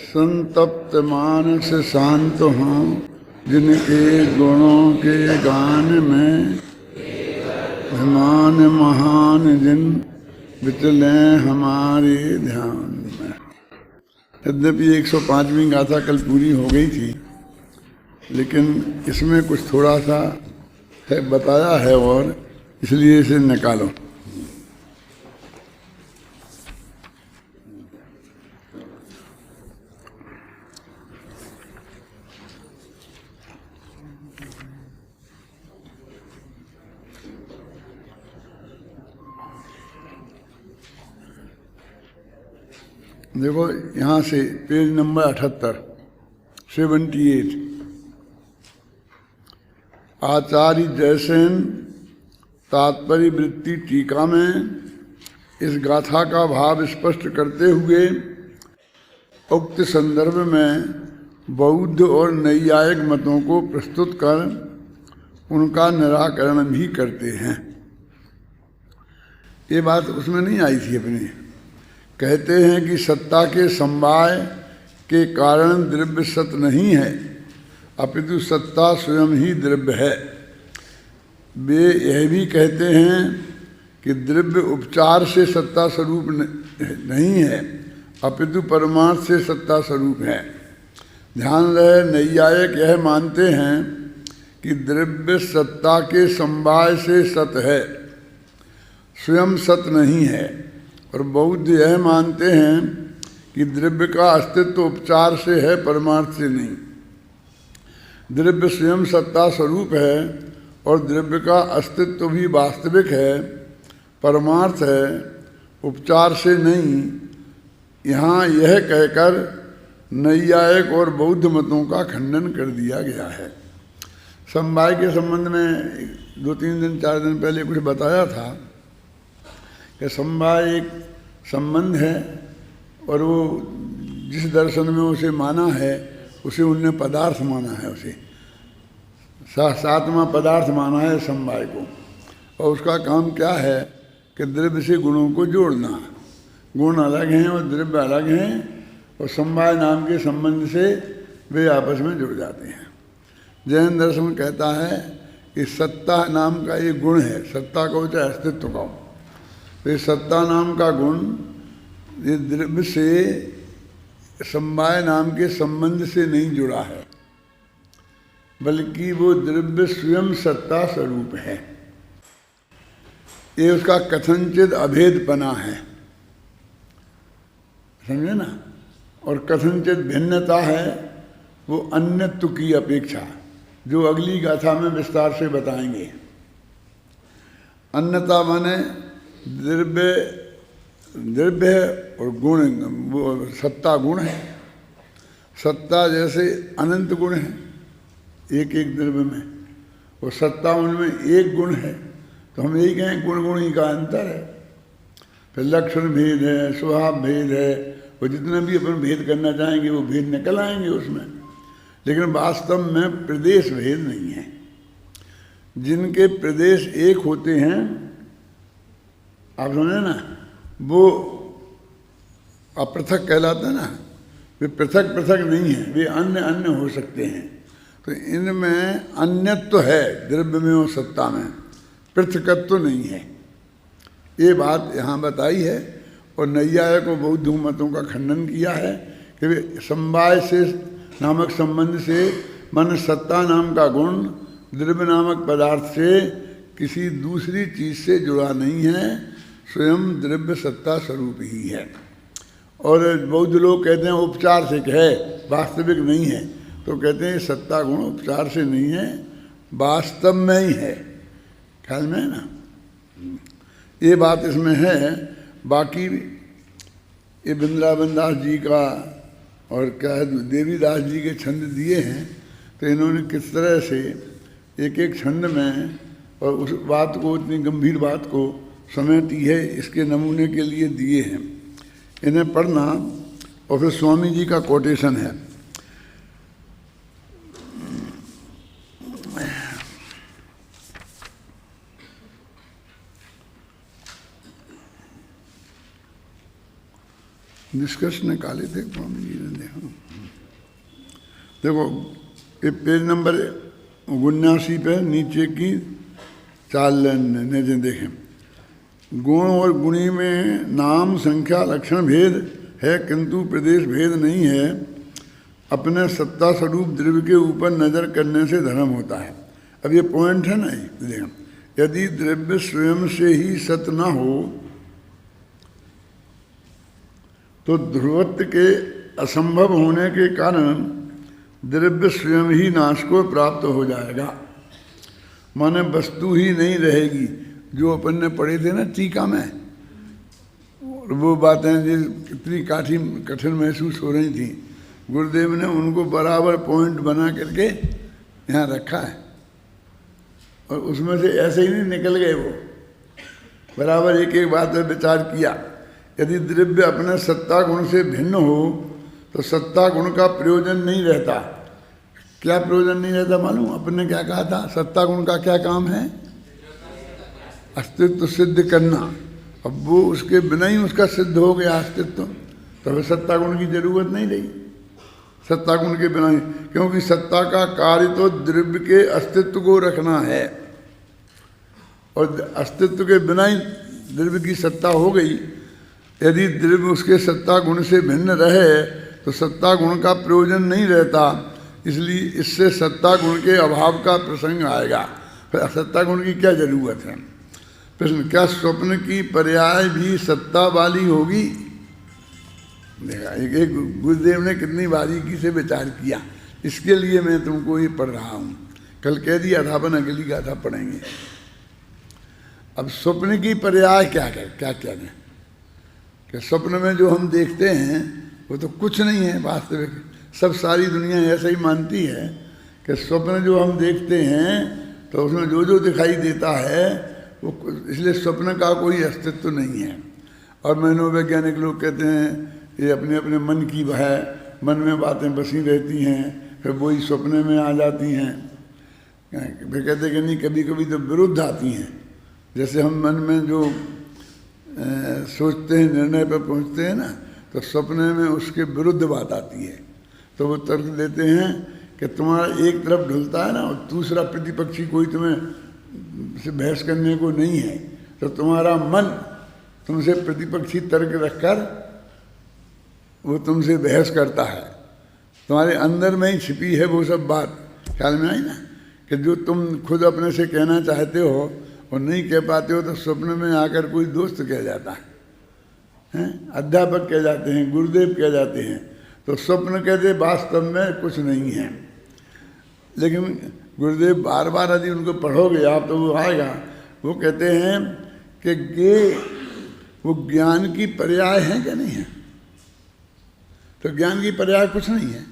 संतप्त मानस शांत हों, जिनके गुणों के गान में अभिमान महान जिन विचलें हमारे ध्यान में। यद्यपि 105वीं गाथा कल पूरी हो गई थी, लेकिन इसमें कुछ थोड़ा सा है बताया है और इसलिए इसे निकालो। देखो यहाँ से पेज नंबर 78, 78। आचार्य जयसेन तात्पर्य वृत्ति टीका में इस गाथा का भाव स्पष्ट करते हुए उक्त संदर्भ में बौद्ध और नैयायिक मतों को प्रस्तुत कर उनका निराकरण भी करते हैं। ये बात उसमें नहीं आई थी अपनी। कहते हैं कि सत्ता के समवाय के कारण द्रव्य सत नहीं है, अपितु सत्ता स्वयं ही द्रव्य है। वे यह भी कहते हैं कि द्रव्य उपचार से सत्ता स्वरूप नहीं है, अपितु परमार्थ से सत्ता स्वरूप है। ध्यान रहे, नैयायिक यह मानते हैं कि द्रव्य सत्ता के समवाय से सत है, स्वयं सत नहीं है। और बौद्ध यह मानते हैं कि द्रव्य का अस्तित्व उपचार से है, परमार्थ से नहीं। द्रव्य स्वयं सत्ता स्वरूप है और द्रव्य का अस्तित्व भी वास्तविक है, परमार्थ है, उपचार से नहीं। यहाँ यह कहकर नैयायिक और बौद्ध मतों का खंडन कर दिया गया है। समवाय के संबंध में 2-3 दिन 4 दिन पहले कुछ बताया था कि समवाय एक संबंध है और वो जिस दर्शन में उसे माना है उसे उनने पदार्थ माना है, उसे सातवां पदार्थ माना है समवाय को। और उसका काम क्या है कि द्रव्य से गुणों को जोड़ना। गुण अलग हैं और द्रव्य अलग हैं, और समवाय नाम के संबंध से वे आपस में जुड़ जाते हैं। जैन दर्शन कहता है कि सत्ता नाम का ये गुण है, सत्ता को चाहे अस्तित्व का। तो सत्ता नाम का गुण ये द्रव्य से समवाय नाम के संबंध से नहीं जुड़ा है, बल्कि वो द्रव्य स्वयं सत्ता स्वरूप है। ये उसका कथनचित अभेदपना है, समझे ना। और कथनचित भिन्नता है वो अन्यत्व की अपेक्षा, जो अगली गाथा में विस्तार से बताएंगे। अन्यता माने द्रव्य और गुण, वो सत्ता गुण है। सत्ता जैसे अनंत गुण है एक एक द्रव्य में, और सत्ता उनमें एक गुण है, तो हम यही कहें गुण गुण ही का अंतर है। फिर लक्षण भेद है, स्वभाव भेद है, और जितना भी अपन भेद करना चाहेंगे वो भेद निकल आएंगे उसमें, लेकिन वास्तव में प्रदेश भेद नहीं है। जिनके प्रदेश एक होते हैं, आप समझे ना, वो अपृथक कहलाता है ना। वे पृथक पृथक नहीं है, वे अन्य अन्य हो सकते हैं। तो इनमें अन्यत्व है, द्रव्य में और सत्ता में, पृथकत्व नहीं है। ये बात यहाँ बताई है। और नैयायिक और बौद्ध मतों का खंडन किया है कि वे समवाय से नामक संबंध से, मन सत्ता नाम का गुण द्रव्य नामक पदार्थ से किसी दूसरी चीज से जुड़ा नहीं है, स्वयं द्रव्य सत्ता स्वरूप ही है। और बौद्ध लोग कहते हैं उपचार से है, वास्तविक नहीं है। तो कहते हैं सत्ता गुण उपचार से नहीं है, वास्तव में ही है। ख्याल में है ना, ये बात इसमें है। बाकी ये वृंदावन दास जी का और क्या है देवीदास जी के छंद दिए हैं, तो इन्होंने किस तरह से एक एक छंद में और उस बात को, इतनी गंभीर बात को समेटी है, इसके नमूने के लिए दिए हैं। इन्हें पढ़ना। और फिर स्वामी जी का कोटेशन है। निष्कर्ष निकाले थे स्वामी जी ने। देखो ये पेज नंबर 79 पे नीचे की 4 लाइन ने देखें। गुण और गुणी में नाम संख्या लक्षण भेद है किंतु प्रदेश भेद नहीं है। अपने सत्ता स्वरूप द्रव्य के ऊपर नजर करने से धर्म होता है। अब ये पॉइंट है ना, देखें, यदि द्रव्य स्वयं से ही सत न हो तो ध्रुवत्व के असंभव होने के कारण द्रव्य स्वयं ही नाश को प्राप्त हो जाएगा। माने वस्तु ही नहीं रहेगी। जो अपन ने पढ़े थे ना टीका में, और वो बातें जो कितनी कठिन महसूस हो रही थी, गुरुदेव ने उनको बराबर पॉइंट बना करके यहाँ रखा है, और उसमें से ऐसे ही नहीं निकल गए। वो बराबर एक एक बात पर विचार किया। यदि द्रव्य अपने सत्ता गुण से भिन्न हो तो सत्ता गुण का प्रयोजन नहीं रहता। क्या प्रयोजन नहीं रहता मालूम? अपन ने क्या कहा था? सत्ता गुण का क्या काम है? अस्तित्व सिद्ध करना। अब वो उसके बिना ही उसका सिद्ध हो गया अस्तित्व, तब सत्ता गुण की जरूरत नहीं रही। सत्ता गुण के बिना ही, क्योंकि सत्ता का कार्य तो द्रव्य के अस्तित्व को रखना है, और अस्तित्व के बिना ही द्रव्य की सत्ता हो गई। यदि द्रव्य उसके सत्ता गुण से भिन्न रहे तो सत्ता गुण का प्रयोजन नहीं रहता। इसलिए इससे सत्ता गुण के अभाव का प्रसंग आएगा। फिर सत्ता गुण की क्या जरूरत है? प्रश्न, क्या स्वप्न की पर्याय भी सत्ता वाली होगी? देखा, एक गुरुदेव ने कितनी बारीकी से विचार किया। इसके लिए मैं तुमको ये पढ़ रहा हूँ। कल कह दिया था अपन अगली गाथा पढ़ेंगे। अब स्वप्न की पर्याय क्या है? कि स्वप्न में जो हम देखते हैं वो तो कुछ नहीं है वास्तविक। सब सारी दुनिया ऐसा ही मानती है कि स्वप्न जो हम देखते हैं तो उसमें जो जो दिखाई देता है वो, इसलिए स्वप्न का कोई अस्तित्व नहीं है। और मनोवैज्ञानिक लोग कहते हैं ये अपने अपने मन की है, मन में बातें बसी रहती हैं, फिर वही सपने में आ जाती हैं। फिर कहते कि नहीं, कभी कभी तो विरुद्ध आती हैं। जैसे हम मन में जो सोचते हैं, निर्णय पर पहुंचते हैं ना, तो सपने में उसके विरुद्ध बात आती है। तो वो तर्क देते हैं कि तुम्हारा एक तरफ ढुलता है ना, और दूसरा प्रतिपक्षी कोई तुम्हें से बहस करने को नहीं है, तो तुम्हारा मन तुमसे प्रतिपक्षी तर्क रखकर वो तुमसे बहस करता है। तुम्हारे अंदर में ही छिपी है वो सब बात। ख्याल में आई ना, कि जो तुम खुद अपने से कहना चाहते हो और नहीं कह पाते हो, तो स्वप्न में आकर कोई दोस्त कह जाता है, अध्यापक कह जाते हैं, गुरुदेव कह जाते हैं। तो स्वप्न कहते वास्तव में कुछ नहीं है। लेकिन गुरुदेव बार बार यदि उनको पढ़ोगे आप तो वो आएगा। वो कहते हैं कि वो ज्ञान की पर्याय है क्या नहीं है? तो ज्ञान की पर्याय कुछ नहीं है।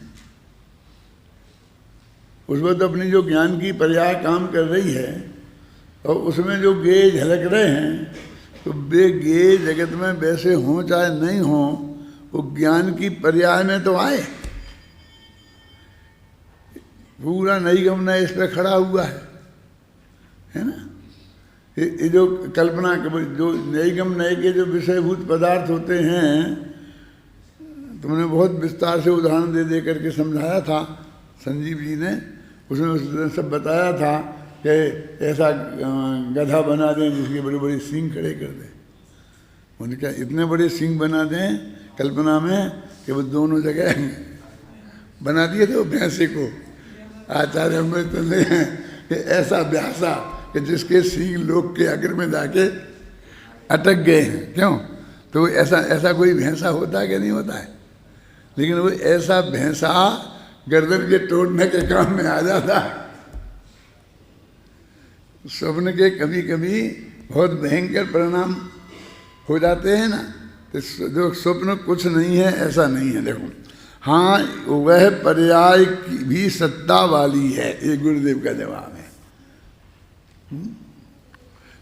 उसमें तो अपनी जो ज्ञान की पर्याय काम कर रही है, और उसमें जो गे झलक रहे हैं, तो वे गे जगत में वैसे हों चाहे नहीं हों, वो ज्ञान की पर्याय में तो आए। पूरा नईगम नए इस पर खड़ा हुआ है ना। ये जो कल्पना के जो नईगम नए के जो विषयभूत पदार्थ होते हैं, तुमने बहुत विस्तार से उदाहरण दे करके समझाया था संजीव जी ने। उसने उस दिन सब बताया था कि ऐसा गधा बना दें जिसके बड़े बड़े सींग खड़े कर दें। उन्होंने क्या इतने बड़े सींग बना दें कल्पना में कि वो दोनों जगह बना दिए थे वो भैंसे को। आचार्य में तो नहीं है कि ऐसा ब्यासा कि जिसके सींग लोग के अग्र में जाके अटक गए हैं। क्यों? तो ऐसा कोई भैंसा होता है कि नहीं होता है? लेकिन वो ऐसा भैंसा गर्दन के तोड़ने के काम में आ जाता। स्वप्न के कभी कभी बहुत भयंकर परिणाम हो जाते हैं ना। तो जो स्वप्न कुछ नहीं है ऐसा नहीं है। देखो, हाँ वह पर्याय की भी सत्ता वाली है, ये गुरुदेव का जवाब है।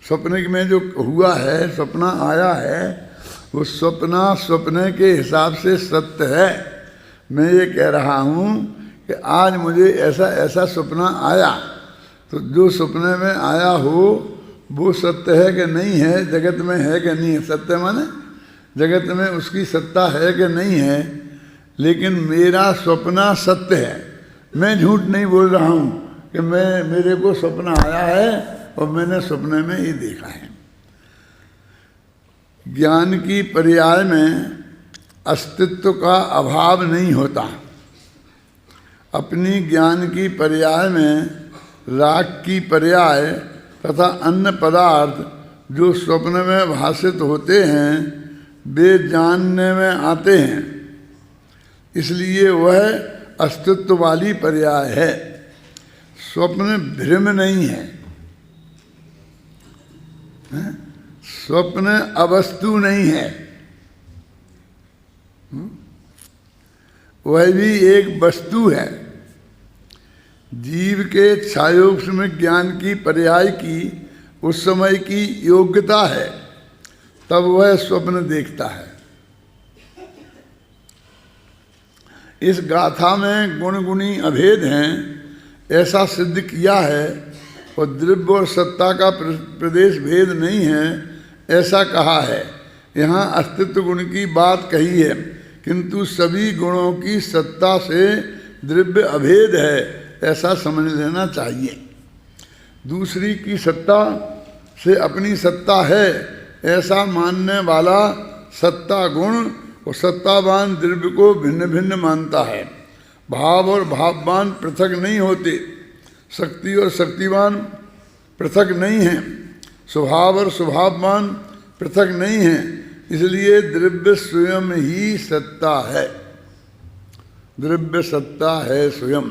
स्वप्न में जो हुआ है, सपना आया है, वो स्वप्न के हिसाब से सत्य है। मैं ये कह रहा हूँ कि आज मुझे ऐसा सपना आया, तो जो सपने में आया हो वो सत्य है कि नहीं है, जगत में है कि नहीं है। सत्य माने जगत में उसकी सत्ता है कि नहीं है, लेकिन मेरा स्वप्न सत्य है। मैं झूठ नहीं बोल रहा हूँ कि मेरे को स्वप्न आया है और मैंने स्वप्न में ये देखा है। ज्ञान की पर्याय में अस्तित्व का अभाव नहीं होता। अपनी ज्ञान की पर्याय में राग की पर्याय तथा अन्य पदार्थ जो स्वप्न में भाषित होते हैं वे जानने में आते हैं, इसलिए वह अस्तित्व वाली पर्याय है। स्वप्न भ्रम नहीं है, स्वप्न अवस्तु नहीं है, वह भी एक वस्तु है। जीव के छायोक्ष्म ज्ञान की पर्याय की उस समय की योग्यता है, तब वह स्वप्न देखता है। इस गाथा में गुण गुणी अभेद हैं ऐसा सिद्ध किया है और द्रव्य और सत्ता का प्रदेश भेद नहीं है ऐसा कहा है। यहाँ अस्तित्व गुण की बात कही है, किंतु सभी गुणों की सत्ता से द्रव्य अभेद है ऐसा समझ लेना चाहिए। दूसरी की सत्ता से अपनी सत्ता है ऐसा मानने वाला सत्ता गुण और सत्तावान द्रव्य को भिन्न भिन्न मानता है। भाव और भाववान पृथक नहीं होते, शक्ति और शक्तिवान पृथक नहीं हैं, स्वभाव और स्वभाववान पृथक नहीं हैं। इसलिए द्रव्य स्वयं ही सत्ता है, द्रव्य सत्ता है स्वयं।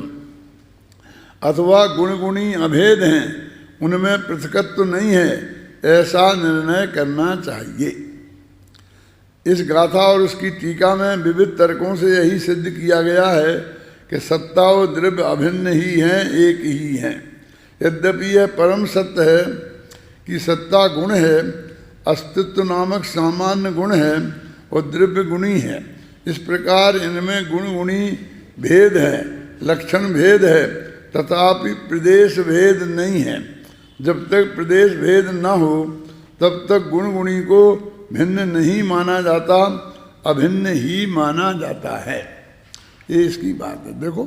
अथवा गुण गुणी अभेद हैं, उनमें पृथकत्व नहीं है ऐसा निर्णय करना चाहिए। इस गाथा और उसकी टीका में विविध तर्कों से यही सिद्ध किया गया है कि सत्ता और द्रव्य अभिन्न ही हैं, एक ही हैं। यद्यपि यह परम सत्य है कि सत्ता गुण है, अस्तित्व नामक सामान्य गुण है और द्रव्य गुणी है। इस प्रकार इनमें गुण गुणी भेद है, लक्षण भेद है, तथापि प्रदेश भेद नहीं है। जब तक प्रदेश भेद न हो तब तक गुण गुणी को भिन्न नहीं माना जाता, अभिन्न ही माना जाता है। ये इसकी बात है। देखो,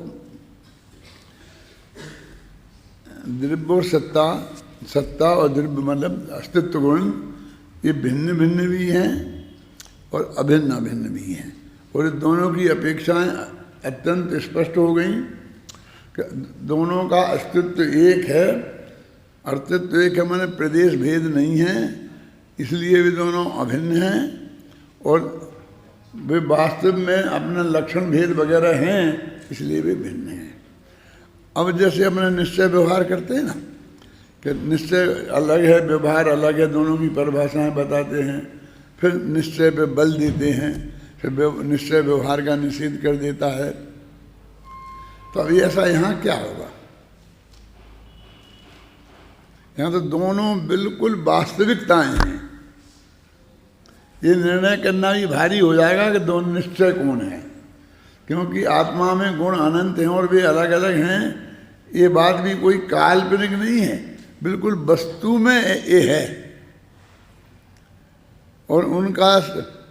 द्रव्य और सत्ता, सत्ता और द्रव्य मतलब अस्तित्व गुण, ये भिन्न भिन्न भी हैं और अभिन्न अभिन्न भी हैं। और दोनों की अपेक्षाएं अत्यंत स्पष्ट हो गई कि दोनों का अस्तित्व एक है। अस्तित्व एक है माने प्रदेश भेद नहीं है, इसलिए वे दोनों अभिन्न हैं और वे वास्तव में अपना लक्षण भेद वगैरह हैं, इसलिए वे भिन्न हैं। अब जैसे अपना निश्चय व्यवहार करते हैं ना, कि निश्चय अलग है, व्यवहार अलग है, दोनों की परिभाषाएं बताते हैं, फिर निश्चय पे बल देते हैं, फिर निश्चय व्यवहार का निषेध कर देता है। तो अभी ऐसा यहाँ क्या होगा? यहाँ तो दोनों बिल्कुल वास्तविकताएं हैं। ये निर्णय करना भी भारी हो जाएगा कि दोनों निश्चय कौन है, क्योंकि आत्मा में गुण अनंत हैं और वे अलग अलग हैं। ये बात भी कोई काल्पनिक नहीं है, बिल्कुल वस्तु में ये है। और उनका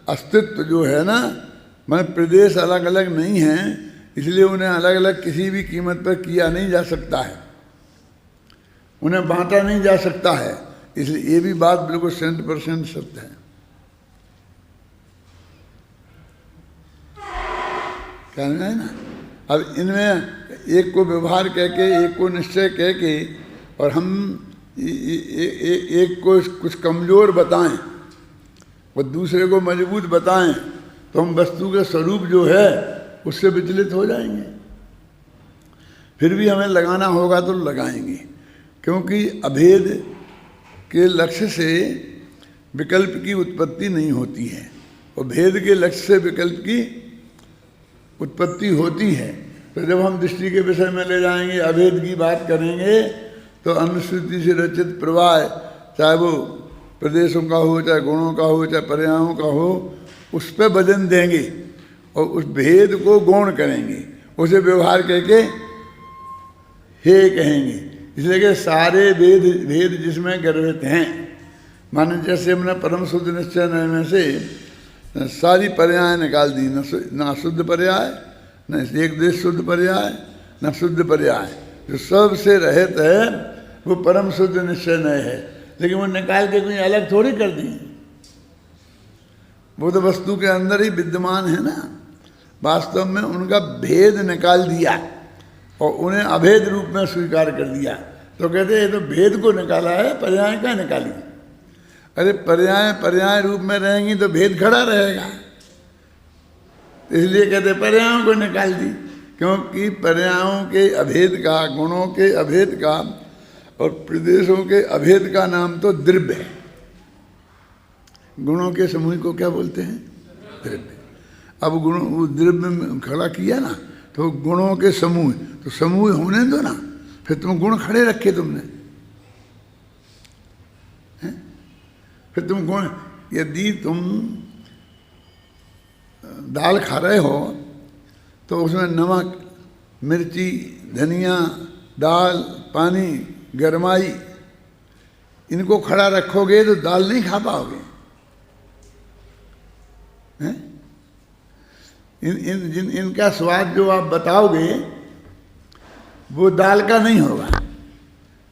अस्तित्व जो है ना, मतलब प्रदेश अलग अलग नहीं हैं, इसलिए उन्हें अलग अलग किसी भी कीमत पर किया नहीं जा सकता है, उन्हें बांटा नहीं जा सकता है। इसलिए ये भी बात बिल्कुल 100% सत्य है। कहना है ना। अब इनमें एक को व्यवहार कह के, एक को निश्चय कह के, और हम एक को कुछ कमजोर बताएं और दूसरे को मजबूत बताएं, तो हम वस्तु के स्वरूप जो है उससे विचलित हो जाएंगे। फिर भी हमें लगाना होगा तो लगाएंगे, क्योंकि अभेद के लक्ष्य से विकल्प की उत्पत्ति नहीं होती है और भेद के लक्ष्य से विकल्प की उत्पत्ति होती है। तो जब हम दृष्टि के विषय में ले जाएंगे, अभेद की बात करेंगे, तो अनुश्रुति से रचित प्रवाह, चाहे वो प्रदेशों का हो, चाहे गुणों का हो, चाहे पर्यायों का हो, उस पर वजन देंगे और उस भेद को गौण करेंगे, उसे व्यवहार करके हे कहेंगे। इसलिए कि सारे भेद जिसमें गर्भित हैं, माने जैसे हमने परम शुद्ध निश्चय में से सारी पर्याय निकाल दी, न अशुद्ध पर्याय, न एक देश शुद्ध पर्याय, न शुद्ध पर्याय। जो सबसे रहित है वो परम शुद्ध निश्चय नहीं है, लेकिन वो निकाल के कोई अलग थोड़ी कर दी, वो तो वस्तु के अंदर ही विद्यमान है ना। वास्तव में उनका भेद निकाल दिया और उन्हें अभेद रूप में स्वीकार कर दिया। तो कहते ये तो भेद को निकाला है, पर्याय क्या निकाली। अरे पर्याय पर्याय रूप में रहेंगी तो भेद खड़ा रहेगा, इसलिए कहते पर्यायों को निकाल दी, क्योंकि पर्यायों के अभेद का, गुणों के अभेद का और प्रदेशों के अभेद का नाम तो द्रव्य है। गुणों के समूह को क्या बोलते हैं? द्रव्य। अब गुणों वो द्रव्य में खड़ा किया ना, तो गुणों के समूह, तो समूह होने दो ना, फिर तुम गुण खड़े रखे तुमने, फिर तुम गुण, यदि तुम दाल खा रहे हो तो उसमें नमक, मिर्ची, धनिया, दाल, पानी, गरमाई, इनको खड़ा रखोगे तो दाल नहीं खा पाओगे। इनका स्वाद जो आप बताओगे वो दाल का नहीं होगा,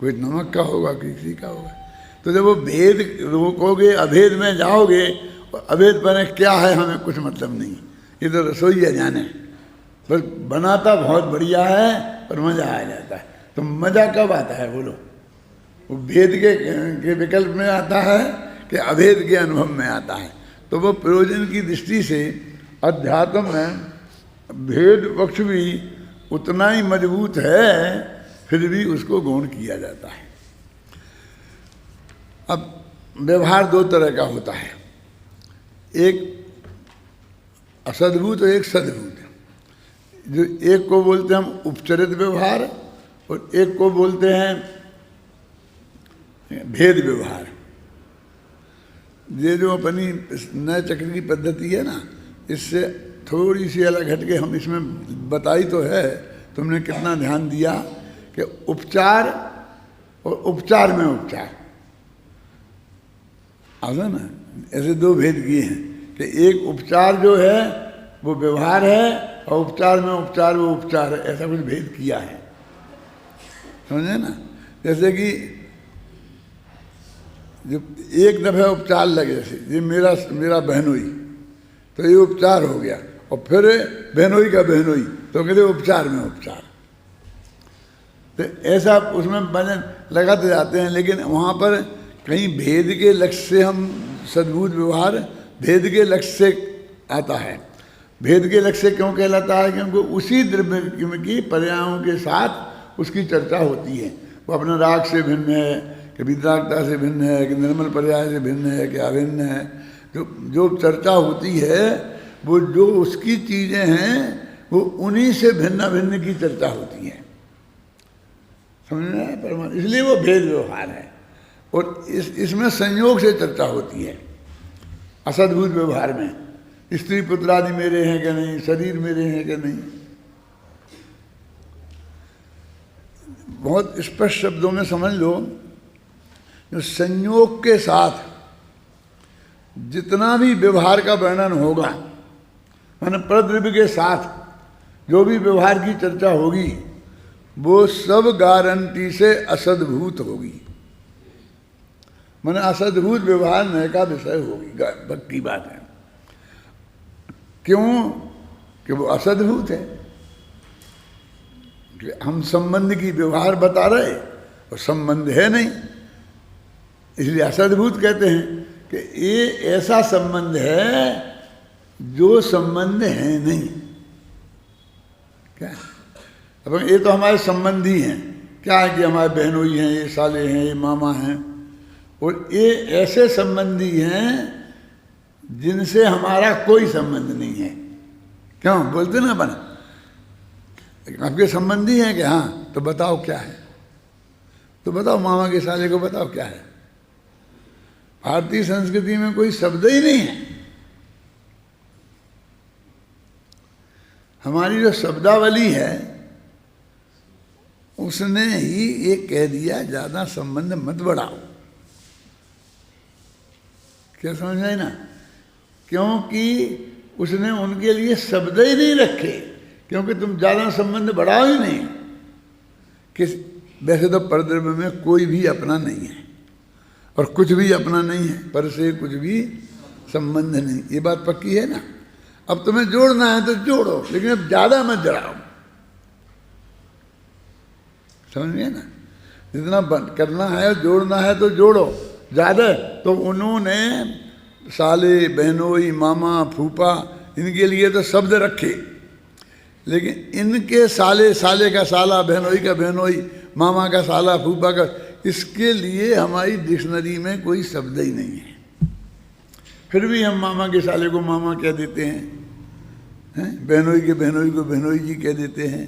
कोई नमक का होगा, किसी का होगा। तो जब वो भेद रोकोगे, अभेद में जाओगे, अभेद पर क्या है हमें कुछ मतलब नहीं, ये तो रसोई है जाने, बस बनाता बहुत बढ़िया है और मज़ा आ जाता है। तो मज़ा कब आता है बोलो? वो भेद के विकल्प में आता है कि अभेद के अनुभव में आता है। तो वो प्रयोजन की दृष्टि से अध्यात्म में भेद पक्ष भी उतना ही मजबूत है, फिर भी उसको गौण किया जाता है। अब व्यवहार दो तरह का होता है, एक असद्भूत और एक सद्भूत। जो एक को बोलते हैं हम उपचरित व्यवहार और एक को बोलते हैं भेद व्यवहार। ये जो अपनी नए चक्र की पद्धति है ना, इससे थोड़ी सी अलग हटके हम इसमें बताई तो है, तुमने कितना ध्यान दिया कि उपचार और उपचार में उपचार, आजा ना, ऐसे दो भेद किए हैं कि एक उपचार जो है वो व्यवहार है और उपचार में उपचार वो उपचार है, ऐसा कुछ भेद किया है, समझे ना। जैसे कि जब एक दफ़े उपचार लगे, जैसे ये मेरा बहनोई, तो ये उपचार हो गया, और फिर बहनोई का बहनोई, तो कहते उपचार में उपचार। तो ऐसा उसमें वजन लगाते जाते हैं, लेकिन वहाँ पर कहीं भेद के लक्ष्य से हम सद्भूत व्यवहार भेद के लक्ष्य से आता है। भेद के लक्ष्य से क्यों कहलाता है? क्योंकि उसी द्रव्य की पर्यायों के साथ उसकी चर्चा होती है। वो अपने राग से भिन्न है, कि विद्रागता से भिन्न है, कि निर्मल पर्याय से भिन्न है, कि अभिन्न है। जो चर्चा होती है वो जो उसकी चीज़ें हैं वो उन्हीं से भिन्न भिन्न की चर्चा होती है, समझ रहे हैं परमात्मा। इसलिए वो भेद व्यवहार है। और इसमें संयोग से चर्चा होती है। असद्भूत व्यवहार में स्त्री पुत्र आदि मेरे हैं कि नहीं, शरीर मेरे हैं कि नहीं, बहुत स्पष्ट शब्दों में समझ लो। जो संयोग के साथ जितना भी व्यवहार का वर्णन होगा, माने प्रद्रव्य के साथ जो भी व्यवहार की चर्चा होगी, वो सब गारंटी से असद्भूत होगी। माने असद्भूत व्यवहार नए का विषय होगी, पक्की बात है। क्यों? कि वो असद्भूत है। कि हम संबंध की व्यवहार बता रहे और संबंध है नहीं, इसलिए असद्भूत कहते हैं कि ये ऐसा संबंध है जो संबंध है नहीं। क्या? अब ये तो हमारे संबंधी हैं, क्या है कि हमारे बहनोई हैं, ये साले हैं, ये मामा हैं, और ये ऐसे संबंधी हैं जिनसे हमारा कोई संबंध नहीं है। क्यों बोलते ना बना, आपके संबंधी हैं कि हाँ, तो बताओ क्या है, तो बताओ मामा के साले को बताओ क्या है। भारतीय संस्कृति में कोई शब्द ही नहीं है। हमारी जो शब्दावली है उसने ही ये कह दिया ज़्यादा संबंध मत बढ़ाओ। क्या समझ आए ना? क्योंकि उसने उनके लिए शब्द ही नहीं रखे, क्योंकि तुम ज़्यादा संबंध बढ़ाओ ही नहीं। किस वैसे तो परद्रव्य में कोई भी अपना नहीं है और कुछ भी अपना नहीं है, पर से कुछ भी संबंध नहीं, ये बात पक्की है ना। अब तुम्हें जोड़ना है तो जोड़ो, लेकिन अब ज़्यादा मत जड़ाओ, समझ गए ना। जितना करना है जोड़ना है तो जोड़ो, ज़्यादा तो उन्होंने साले बहनोई मामा फूफा इनके लिए तो शब्द रखे, लेकिन इनके साले साले का साला, बहनोई का बहनोई, मामा का साला, फूफा का, इसके लिए हमारी डिक्शनरी में कोई शब्द ही नहीं है। फिर भी हम मामा के साले को मामा कह देते हैं, बहनोई के बहनोई को बहनोई जी कह देते हैं,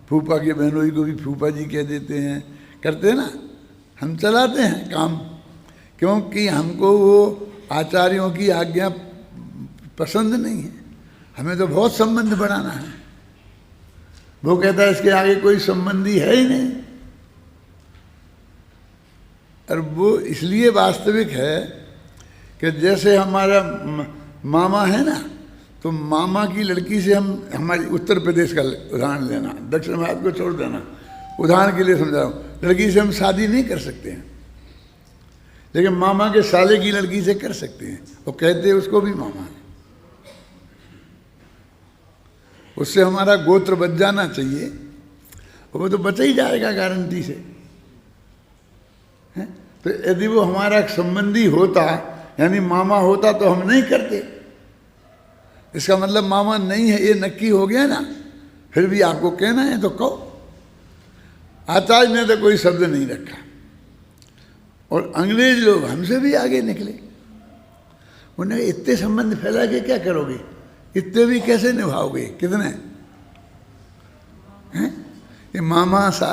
फूफा के बहनोई को भी फूफा जी कह देते हैं, करते हैं ना। हम चलाते हैं काम, क्योंकि हमको वो आचार्यों की आज्ञा पसंद नहीं है। हमें तो बहुत संबंध बढ़ाना है। वो कहता है इसके आगे कोई संबंधी है ही नहीं, और वो इसलिए वास्तविक है कि जैसे हमारा मामा है ना, तो मामा की लड़की से हम, हमारी उत्तर प्रदेश का उदाहरण लेना, दक्षिण भारत को छोड़ देना, उदाहरण के लिए समझा रहा हूँ, लड़की से हम शादी नहीं कर सकते हैं, लेकिन मामा के साले की लड़की से कर सकते हैं। वो कहते हैं उसको भी मामा है, उससे हमारा गोत्र बच जाना चाहिए, वो तो बचा ही जाएगा गारंटी से। तो यदि वो हमारा संबंधी होता, यानी मामा होता, तो हम नहीं करते। इसका मतलब मामा नहीं है ये नक्की हो गया ना। फिर भी आपको कहना है तो कहो। आचार्य ने तो कोई शब्द नहीं रखा, और अंग्रेज लोग हमसे भी आगे निकले। उन्हें इतने संबंध फैला के क्या करोगे, इतने भी कैसे निभाओगे, कितने हैं? ये मामा सा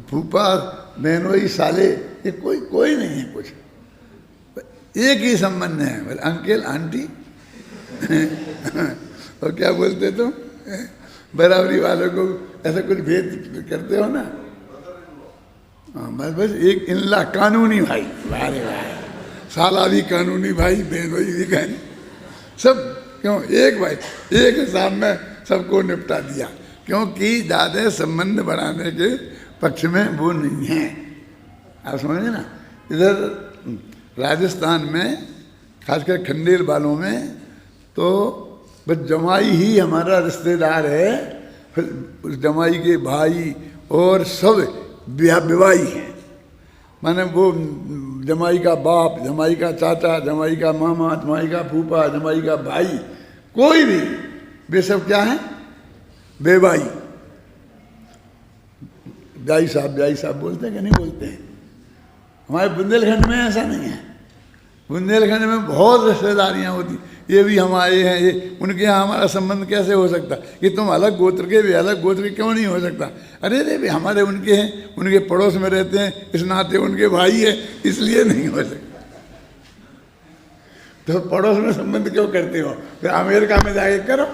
फूफा बहनोई साले, ये कोई नहीं है कुछ, एक ही संबंध है, अंकल आंटी। और क्या बोलते तुम, बराबरी वालों को ऐसा कुछ भेद करते हो ना। बस एक इनला कानूनी भाई, वारे वाह, साला भी कानूनी भाई, बहनोई भी कानूनी, सब क्यों एक भाई, एक हिसाब में सबको निपटा दिया, क्योंकि ज़्यादा संबंध बढ़ाने के पक्ष में वो नहीं है। आप समझे ना। इधर राजस्थान में खासकर खंडेल वालों में तो बस जमाई ही हमारा रिश्तेदार है, फिर उस जमाई के भाई और सब विवाही हैं। माने वो जमाई का बाप, जमाई का चाचा, जमाई का मामा, जमाई का फूफा, जमाई का भाई, कोई भी, वे सब क्या है, बेवाई। ब्याई साहब बोलते हैं कि नहीं बोलते हैं? हमारे बुंदेलखंड में ऐसा नहीं है। बुंदेलखंड में बहुत रिश्तेदारियाँ होती, ये भी हमारे हैं, ये उनके यहाँ हमारा संबंध कैसे हो सकता, कि तुम अलग गोत्र के, वे अलग गोत्र के, क्यों नहीं हो सकता? अरे रे हमारे उनके हैं, उनके पड़ोस में रहते हैं, इस नाते उनके भाई है, इसलिए नहीं हो सकता। तो पड़ोस में संबंध क्यों करते हो? फिर अमेरिका में जाके करो,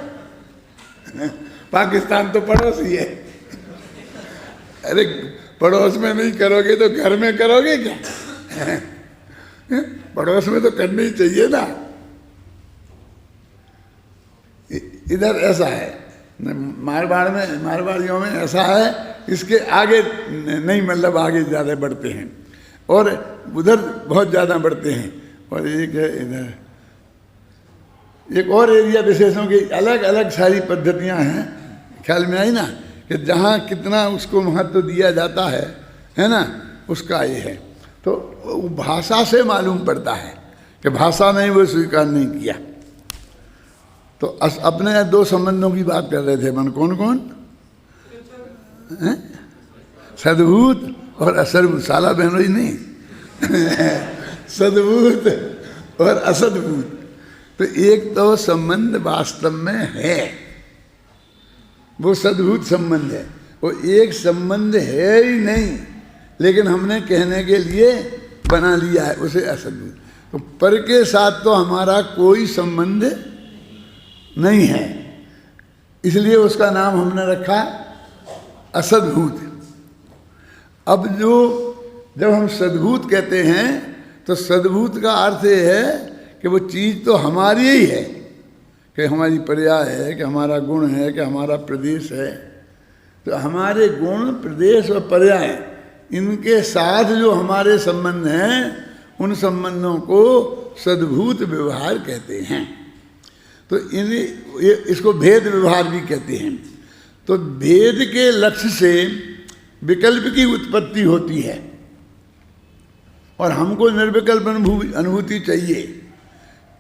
पाकिस्तान तो पड़ोस ही है। अरे पड़ोस में नहीं करोगे तो घर में करोगे क्या? पड़ोस में तो करनी ही चाहिए ना। इधर ऐसा है, मारवाड़ियों में ऐसा है, इसके आगे नहीं, मतलब आगे ज़्यादा बढ़ते हैं, और उधर बहुत ज़्यादा बढ़ते हैं। और एक है इधर, एक और एरिया विशेषों की अलग अलग सारी पद्धतियां हैं। ख्याल में आई ना, कि जहाँ कितना उसको महत्व दिया जाता है ना, उसका ये है। तो भाषा से मालूम पड़ता है कि भाषा ने वो स्वीकार नहीं किया। तो अपने दो संबंधों की बात कर रहे थे मन, कौन कौन? सद्भूत और असद्भूत, साला बहनोई नहीं। सद्भूत और असद्भूत। तो एक तो संबंध वास्तव में है, वो सद्भूत संबंध है, वो एक संबंध है ही नहीं, लेकिन हमने कहने के लिए बना लिया है उसे असद्भूत। तो पर के साथ तो हमारा कोई संबंध नहीं है, इसलिए उसका नाम हमने रखा असद्भूत। अब जब हम सद्भूत कहते हैं, तो सद्भूत का अर्थ ये है कि कि वो चीज़ तो हमारी ही है, कि हमारी पर्याय है, कि हमारा गुण है, कि हमारा प्रदेश है। तो हमारे गुण, प्रदेश और पर्याय, इनके साथ जो हमारे संबंध हैं, उन संबंधों को सद्भूत व्यवहार कहते हैं। तो इसको भेद व्यवहार भी कहते हैं। तो भेद के लक्ष्य से विकल्प की उत्पत्ति होती है और हमको निर्विकल्प अनुभूति चाहिए,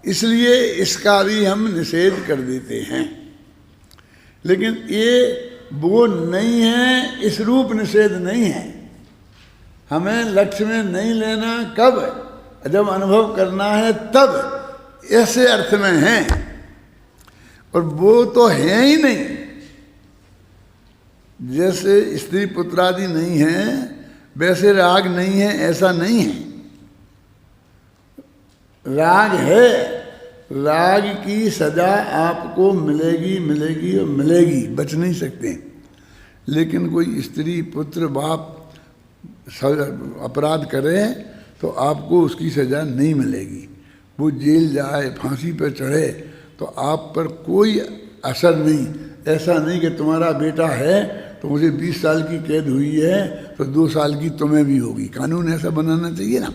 इसलिए इसका भी हम निषेध कर देते हैं। लेकिन ये वो नहीं है, इस रूप निषेध नहीं है। हमें लक्ष्य में नहीं लेना, कब? जब अनुभव करना है तब, ऐसे अर्थ में है। और वो तो है ही नहीं। जैसे स्त्री पुत्रादि नहीं है, वैसे राग नहीं है, ऐसा नहीं है। राग है, राग की सजा आपको मिलेगी, मिलेगी और मिलेगी, बच नहीं सकते। लेकिन कोई स्त्री पुत्र बाप अपराध करे तो आपको उसकी सजा नहीं मिलेगी। वो जेल जाए, फांसी पर चढ़े, तो आप पर कोई असर नहीं। ऐसा नहीं कि तुम्हारा बेटा है तो मुझे 20 साल की कैद हुई है तो 2 साल की तुम्हें भी होगी। कानून ऐसा बनाना चाहिए ना,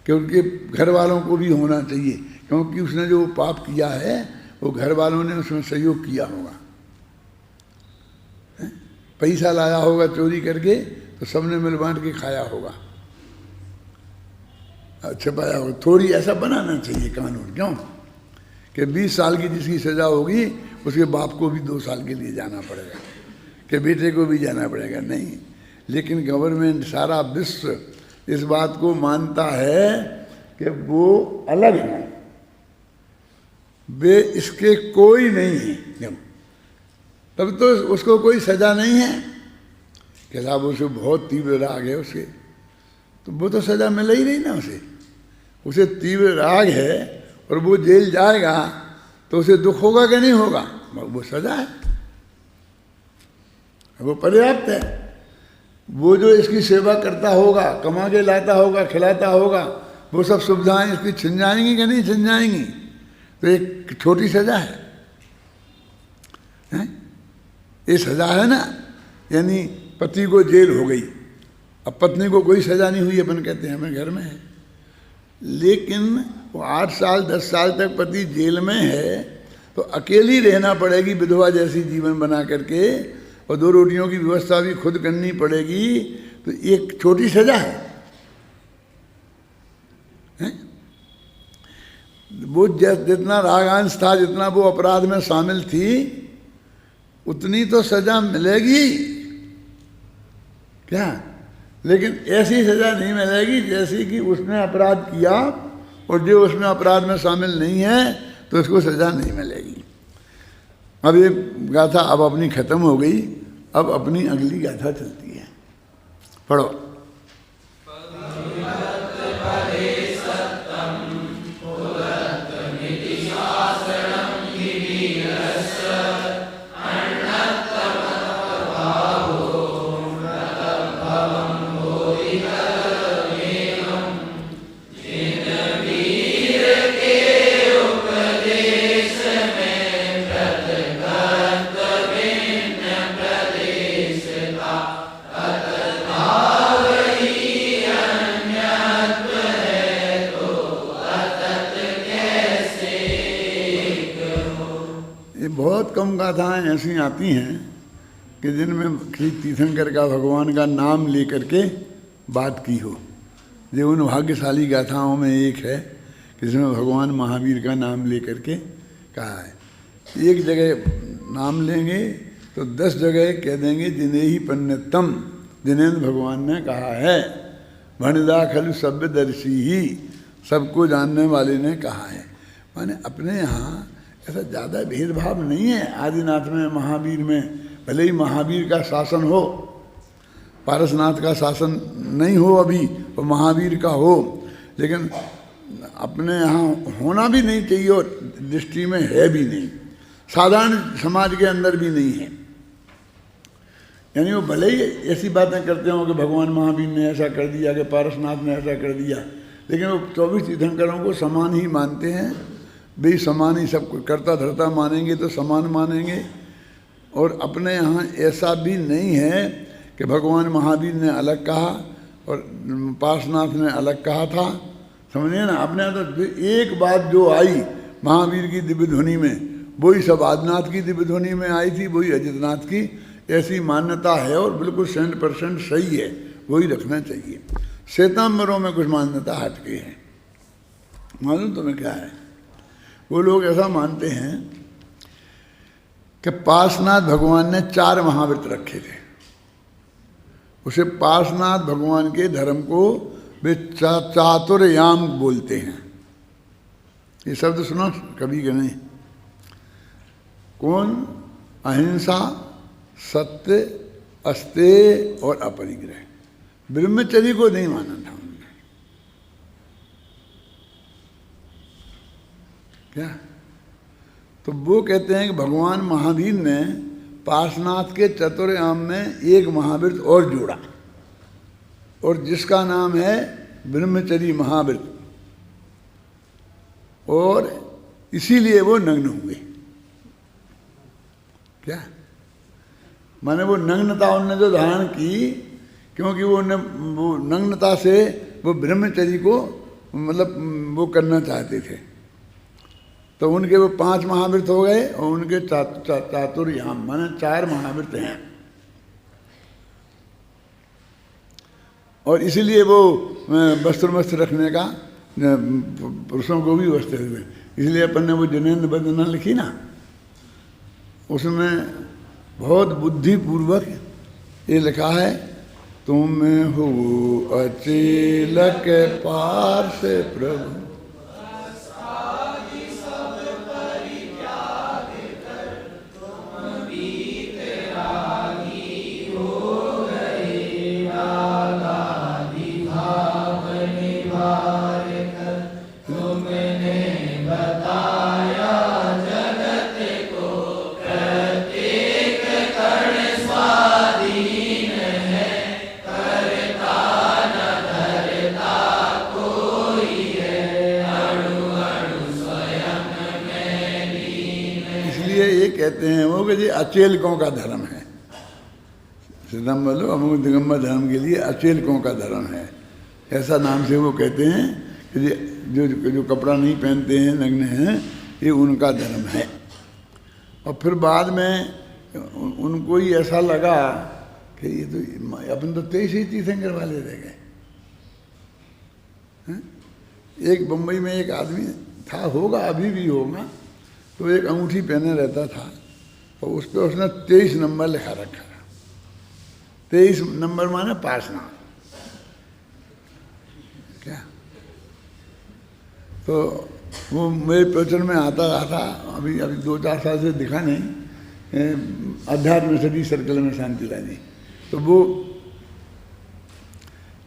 कि उनके घर वालों को भी होना चाहिए, क्योंकि उसने जो पाप किया है वो घर वालों ने उसमें सहयोग किया होगा। पैसा लाया होगा चोरी करके तो सबने मिल बांट के खाया होगा, छपाया होगा। थोड़ी ऐसा बनाना चाहिए कानून, क्यों कि 20 साल की जिसकी सजा होगी उसके बाप को भी 2 साल के लिए जाना पड़ेगा, कि बेटे को भी जाना पड़ेगा। नहीं, लेकिन गवर्नमेंट, सारा विश्व इस बात को मानता है कि वो अलग है, वे इसके कोई नहीं है। तब तो उसको कोई सजा नहीं है कि साहब उसे बहुत तीव्र राग है उसके, तो वो तो सजा मिल ही नहीं ना उसे तीव्र राग है और वो जेल जाएगा तो उसे दुख होगा कि नहीं होगा? वो सजा है, वो पर्याप्त है। वो जो इसकी सेवा करता होगा, कमा के लाता होगा, खिलाता होगा, वो सब सुविधाएं इसकी छिन जाएंगी कि नहीं छिन जाएंगी? तो एक छोटी सजा है, ये सजा है ना। यानी पति को जेल हो गई, अब पत्नी को कोई सजा नहीं हुई, अपन कहते हैं हमें घर में है, लेकिन वो 8 साल 10 साल तक पति जेल में है तो अकेली रहना पड़ेगी, विधवा जैसी जीवन बना करके, और 2 रोटियों की व्यवस्था भी खुद करनी पड़ेगी। तो एक छोटी सजा है, वो जितना रागांश था, जितना वो अपराध में शामिल थी, उतनी तो सजा मिलेगी क्या? लेकिन ऐसी सजा नहीं मिलेगी जैसी कि उसने अपराध किया और जो उसमें अपराध में शामिल नहीं है तो उसको सजा नहीं मिलेगी। अब ये गाथा अब अपनी खत्म हो गई, अब अपनी अगली गाथा चलती है। पढ़ो। कम गाथाएं ऐसी आती हैं कि जिनमें श्री तीर्थंकर का भगवान का नाम लेकर के बात की हो। ये उन भाग्यशाली गाथाओं में एक है कि जिसमें भगवान महावीर का नाम लेकर के कहा है। एक जगह नाम लेंगे तो 10 जगह कह देंगे जिन्हें ही पन्नतम, जिन्हें भगवान ने कहा है। भणदा खलु सभ्यदर्शी ही, सबको जानने वाले ने कहा है। माने अपने यहाँ ऐसा ज़्यादा भेदभाव नहीं है। आदिनाथ में, महावीर में, भले ही महावीर का शासन हो, पारसनाथ का शासन नहीं हो अभी और महावीर का हो, लेकिन अपने यहाँ होना भी नहीं चाहिए और दृष्टि में है भी नहीं, साधारण समाज के अंदर भी नहीं है। यानी वो भले ही ऐसी बातें करते हो कि भगवान महावीर ने ऐसा कर दिया, कि पारसनाथ ने ऐसा कर दिया, लेकिन वो 24 तीर्थंकरों को समान ही मानते हैं। भाई समान ही सब कुछ करता धरता मानेंगे तो समान मानेंगे। और अपने यहाँ ऐसा भी नहीं है कि भगवान महावीर ने अलग कहा और पार्श्वनाथ ने अलग कहा था, समझिए ना। अपने यहाँ तो एक बात जो आई महावीर की दिव्य ध्वनि में, वही सब आदिनाथ की दिव्य ध्वनि में आई थी, वही अजितनाथ की। ऐसी मान्यता है और बिल्कुल 100% सही है, वही रखना चाहिए। श्वेतांबरों में कुछ मान्यता हटके है। मालूम तुम्हें क्या है? वो लोग ऐसा मानते हैं कि पार्श्वनाथ भगवान ने 4 महाव्रत रखे थे। उसे पार्श्वनाथ भगवान के धर्म को वे चातुर्याम बोलते हैं। ये शब्द सुना कभी कि नहीं? कौन? अहिंसा, सत्य, अस्तेय और अपरिग्रह। ब्रह्मचर्य को नहीं माना था उन्होंने। क्या? तो वो कहते हैं कि भगवान महावीर ने पार्श्वनाथ के चतुर्याम में एक महाव्रत और जोड़ा, और जिसका नाम है ब्रह्मचर्य महाव्रत, और इसीलिए वो नग्न हुए। क्या माने? वो नग्नता उन्होंने जो धारण की, क्योंकि वो नग्नता से वो ब्रह्मचर्य को मतलब वो करना चाहते थे। तो उनके वो 5 महाव्रत हो गए और उनके चातुर्याम माने 4 महाव्रत हैं। और इसीलिए वो वस्त्र रखने का, पुरुषों को भी वस्त्र हुए। इसलिए अपन ने वो जनेन्द्र वंदना लिखी ना, उसमें बहुत बुद्धिपूर्वक ये लिखा है, तुम हो अचेलक पार से प्रभु, कहते हैं वो कि जी अचेलकों का धर्म है। सिद्धम बोलो अमुक दिगंबर धर्म के लिए अचेलकों का धर्म है, ऐसा नाम से वो कहते हैं कि जो कपड़ा नहीं पहनते हैं, नग्न हैं, ये उनका धर्म है। और फिर बाद में उनको ही ऐसा लगा कि ये तो अपन तो 23 ही तीर्थंकर वाले रह गए। एक बम्बई में एक आदमी था, होगा अभी भी होगा, तो एक अंगूठी पहने रहता था और उस पर उसने 23 नंबर लिखा रखा। 23 नंबर माने पार्श्वनाथ। क्या? तो वो मेरे प्रवचन में आता था, अभी 2-4 साल से दिखा नहीं, अध्यात्म स्टडी सर्कल में शांतिलाल जी, तो वो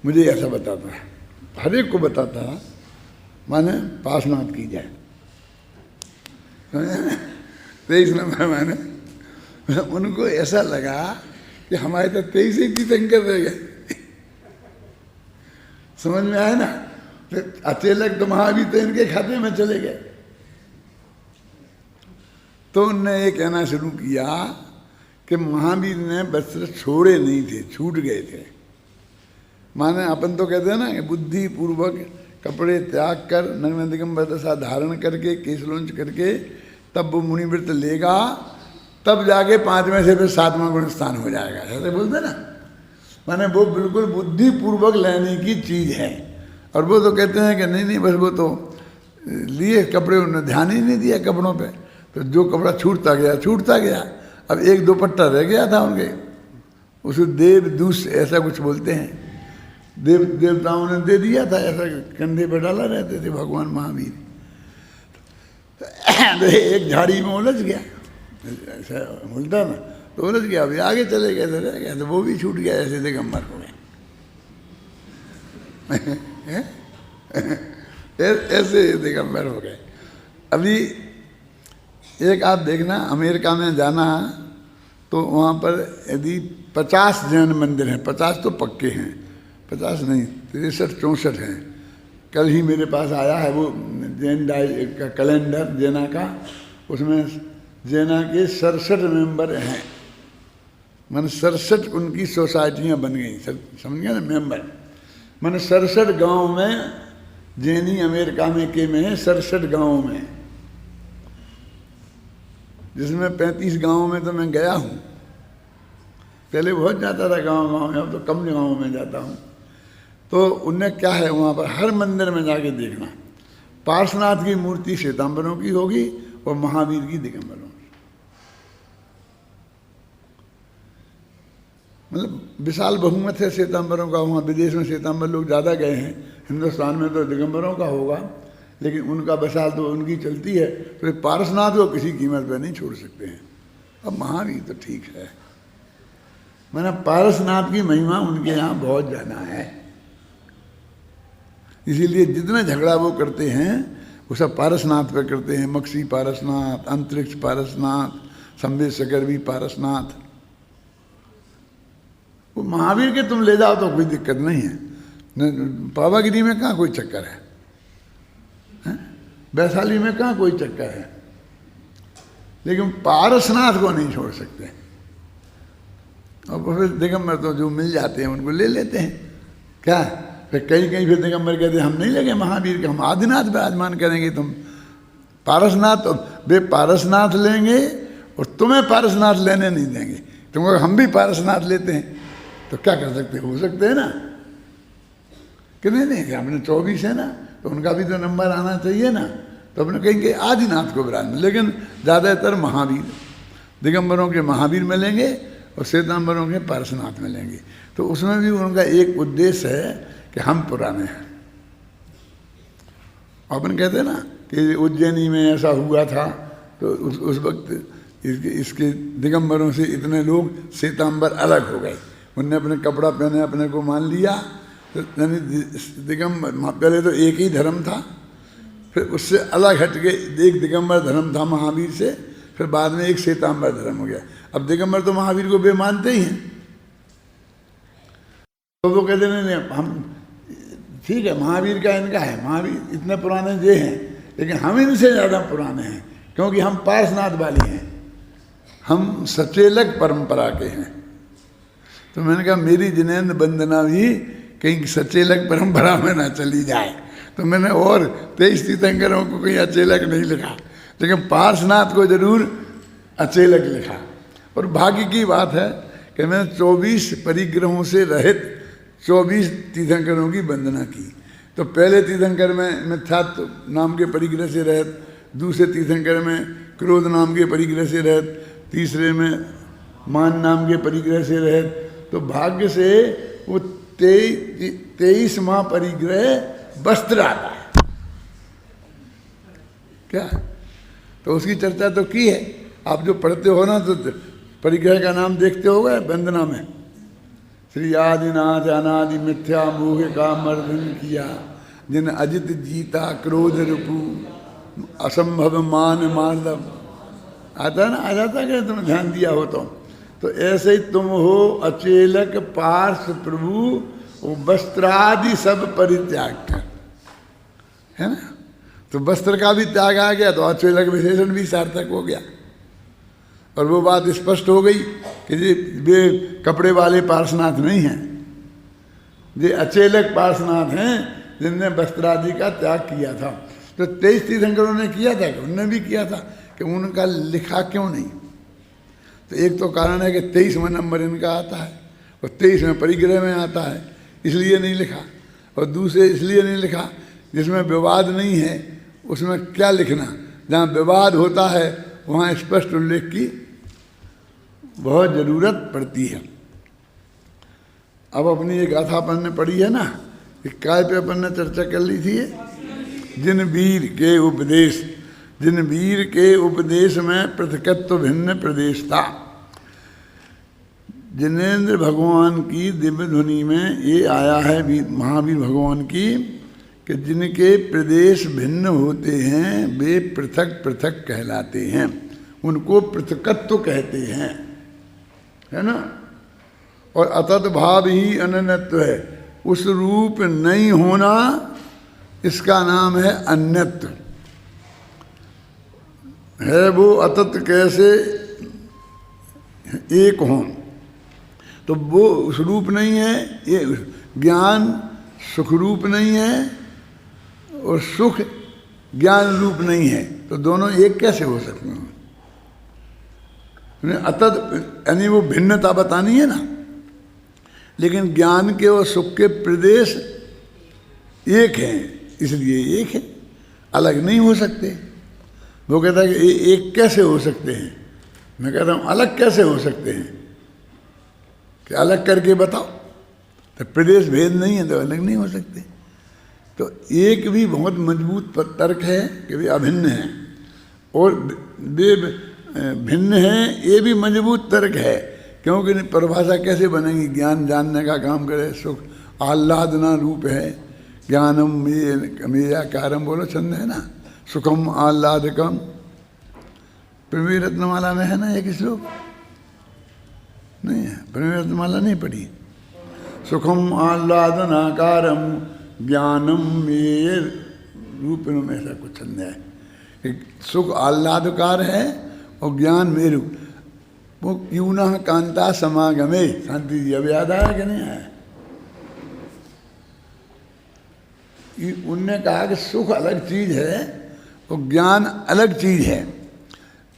मुझे ऐसा बताता है, हर एक को बताता है, माने पार्श्वनाथ की जाए। 23 नंबर माने उनको ऐसा लगा कि हमारे तो 23 ही तीर्थंकर रह गए। समझ में आया ना? तो अचेलक तो महावीर तो इनके खाते में चले गए। तो उनने ये कहना शुरू किया कि महावीर ने वस्त्र छोड़े नहीं थे, छूट गए थे। माने अपन तो कहते हैं ना कि बुद्धि पूर्वक कपड़े त्याग कर नग्न दिगंबर दशा धारण करके केशलोंच करके तब वो मुनिव्रत लेगा, तब जाके 5 में से फिर 7वां गुण स्थान हो जाएगा, ऐसे बोलते ना। माने वो बिल्कुल बुद्धि पूर्वक लेने की चीज है। और वो तो कहते हैं कि नहीं बस वो तो लिए कपड़े, उन्होंने ध्यान ही नहीं दिया कपड़ों पे, तो जो कपड़ा छूटता गया। अब 1 दुपट्टा रह गया था उनके, उसे देव दूस ऐसा कुछ बोलते हैं, देवताओं ने दे दिया था, ऐसा कंधे पर डाला रहते थे भगवान महावीर। तो एक झाड़ी में उलझ गया, ऐसा बोलता ना, तो उलझ गया, अभी आगे चले गए तो रह गया, तो वो भी छूट गया, ऐसे दिगंबर हो गए। ऐसे दिगंबर हो गए। अभी एक आप देखना, अमेरिका में जाना तो वहाँ पर यदि 50 जैन मंदिर हैं, 50 तो पक्के हैं, 50 नहीं 63-64 हैं, कल ही मेरे पास आया है वो जैन का कैलेंडर जैना का, उसमें जैना के 67 मेंबर हैं, मैंने 67 उनकी सोसाइटियाँ बन गई, समझ गए ना मेंबर। मैंने 67 गाँव में जैनी अमेरिका में के में है, 67 गाँव में, जिसमें 35 गाँव में तो मैं गया हूँ। पहले बहुत जाता था गाँव में, अब तो कम गाँव में जाता हूँ। तो उनने क्या है वहाँ पर हर मंदिर में जाके देखना, पार्श्वनाथ की मूर्ति श्वेतांबरों की होगी और महावीर की दिगंबरों की। मतलब विशाल बहुमत है श्वेतांबरों का, वहाँ विदेश में श्वेतांबर लोग ज़्यादा गए हैं, हिंदुस्तान में तो दिगंबरों का होगा, लेकिन उनका विशाल तो उनकी चलती है। तो पार्श्वनाथ को किसी कीमत पर नहीं छोड़ सकते हैं। अब महावीर तो ठीक है, मैंने पारसनाथ की महिमा उनके यहाँ बहुत जाना है, इसीलिए जितना झगड़ा वो करते हैं वो सब पारसनाथ पे करते हैं। मक्सी पारसनाथ, अंतरिक्ष पारसनाथ, संवेशकर पारसनाथ। वो महावीर के तुम ले जाओ तो कोई दिक्कत नहीं है, पावागिरी में कहाँ कोई चक्कर है, वैशाली में कहाँ कोई चक्कर है, लेकिन पारसनाथ को नहीं छोड़ सकते। और फिर दिगंबर तो जो मिल जाते हैं उनको ले लेते हैं क्या। फिर कहीं कहीं फिर दिगंबर कहते हैं हम नहीं लगे महावीर के, हम आदिनाथ विराजमान करेंगे, तुम पारसनाथ तो वे पारसनाथ लेंगे और तुम्हें पारसनाथ लेने नहीं देंगे। तुमको हम भी पारसनाथ लेते हैं तो क्या कर सकते हो सकते हैं ना कि नहीं अपने 24 है ना, तो उनका भी तो नंबर आना चाहिए ना। तो अपने कहेंगे आदिनाथ को विराजमान, लेकिन ज़्यादातर महावीर, दिगंबरों के महावीर मिलेंगे और श्वेतांबरों के पारसनाथ मिलेंगे। तो उसमें भी उनका एक उद्देश्य है कि हम पुराने हैं। अपन कहते हैं ना कि उज्जैनी में ऐसा हुआ था, तो उस वक्त इसके दिगंबरों से इतने लोग श्वेतांबर अलग हो गए, उनने अपने कपड़ा पहने अपने को मान लिया। तो यानी दिगंबर पहले तो एक ही धर्म था, फिर उससे अलग हट के एक दिगंबर धर्म था महावीर से, फिर बाद में एक श्वेतांबर धर्म हो गया। अब दिगंबर तो महावीर को बे मानते ही हैं, तो वो कहते नहीं हम ठीक है महावीर का इनका है, महावीर इतने पुराने ये हैं, लेकिन हम इनसे ज़्यादा पुराने हैं क्योंकि हम पार्श्वनाथ वाले हैं, हम सचेलक परंपरा के हैं। तो मैंने कहा मेरी जिनेंद्र वंदना भी कहीं सचेलक परंपरा में ना चली जाए, तो मैंने और 23 तीर्थंकरों को कहीं अचेलक नहीं लिखा, लेकिन पार्श्वनाथ को जरूर अचेलक लिखा। और भाग्य की बात है कि मैंने 24 परिग्रहों से रहित 24 तीर्थंकरों की वंदना की। तो पहले तीर्थंकर में था तो नाम के परिग्रह से रहित, दूसरे तीर्थंकर में क्रोध नाम के परिग्रह से रहित, तीसरे में मान नाम के परिग्रह से रहित। तो भाग्य से वो 23वां परिग्रह वस्त्र आता है क्या। तो उसकी चर्चा तो की है, आप जो पढ़ते हो ना तो परिग्रह का नाम देखते हो गए वंदना में, श्री आदिनाथ अनादि मिथ्या मोह का मर्दन किया, जिन अजित जीता क्रोध रिपु असंभव मान मार्दव। आता ना, आ जाता क्या तुमने ध्यान दिया हो तो ऐसे ही तुम हो अचेलक पार्श्व प्रभु वस्त्रादि सब परित्याग कर, है ना। तो वस्त्र का भी त्याग आ गया तो अचेलक विशेषण भी सार्थक हो गया। और वो बात स्पष्ट हो गई कि वे कपड़े वाले पार्श्वनाथ नहीं हैं, ये अचेलक पार्श्वनाथ हैं जिनने वस्त्रादि का त्याग किया था। तो 23 तीर्थंकरों ने किया था कि उनने भी किया था, कि उनका लिखा क्यों नहीं। तो एक तो कारण है कि 23वां नंबर इनका आता है और 23वें परिग्रह में आता है, इसलिए नहीं लिखा। और दूसरे इसलिए नहीं लिखा जिसमें विवाद नहीं है, उसमें क्या लिखना, जहाँ विवाद होता है वहाँ स्पष्ट उल्लेख की बहुत ज़रूरत पड़ती है। अब अपनी एक गाथा अपन ने पढ़ी है ना, एक काय पे अपन ने चर्चा कर ली थी, जिन वीर के उपदेश में पृथकत्व भिन्न प्रदेश था। जिनेंद्र भगवान की दिव्य ध्वनि में ये आया है महावीर भगवान की कि जिनके प्रदेश भिन्न होते हैं वे पृथक पृथक कहलाते हैं, उनको पृथकत्व कहते हैं, है ना। और अतत भाव ही अनन्यत्व है, उस रूप नहीं होना इसका नाम है अन्यत्व। है वो अतत कैसे एक हों, तो वो उस रूप नहीं है, ये ज्ञान सुख रूप नहीं है और सुख ज्ञान रूप नहीं है, तो दोनों एक कैसे हो सकते हैं? अतत यानी वो भिन्नता बतानी है ना, लेकिन ज्ञान के और सुख के प्रदेश एक हैं, इसलिए एक है, अलग नहीं हो सकते। वो कहता है कि एक कैसे हो सकते हैं, मैं कहता हूँ अलग कैसे हो सकते हैं, कि अलग करके बताओ, तो प्रदेश भेद नहीं है तो अलग नहीं हो सकते। तो एक भी बहुत मजबूत तर्क है कि वे अभिन्न हैं, और वे भिन्न हैं ये भी मजबूत तर्क है, क्योंकि परिभाषा कैसे बनेगी? ज्ञान जानने का काम करे, सुख आह्लादना रूप है, ज्ञानम मेयाकारम, बोलो छंद है ना, सुखम आह्लादकम, प्रवीण रत्नमाला में है ना एक श्लोक, नहीं है? प्रवीण रत्नमाला नहीं पढ़ी? सुखम आह्लादनाकारम ज्ञानम मेय रूपिणों में ऐसा कुछ छंद है, सुख आह्लादकार है और ज्ञान मेरु। वो क्यों ना कांता समागमे, शांति जी अब याद आया कि नहीं आया? उनने कहा कि सुख अलग चीज है और ज्ञान अलग चीज है,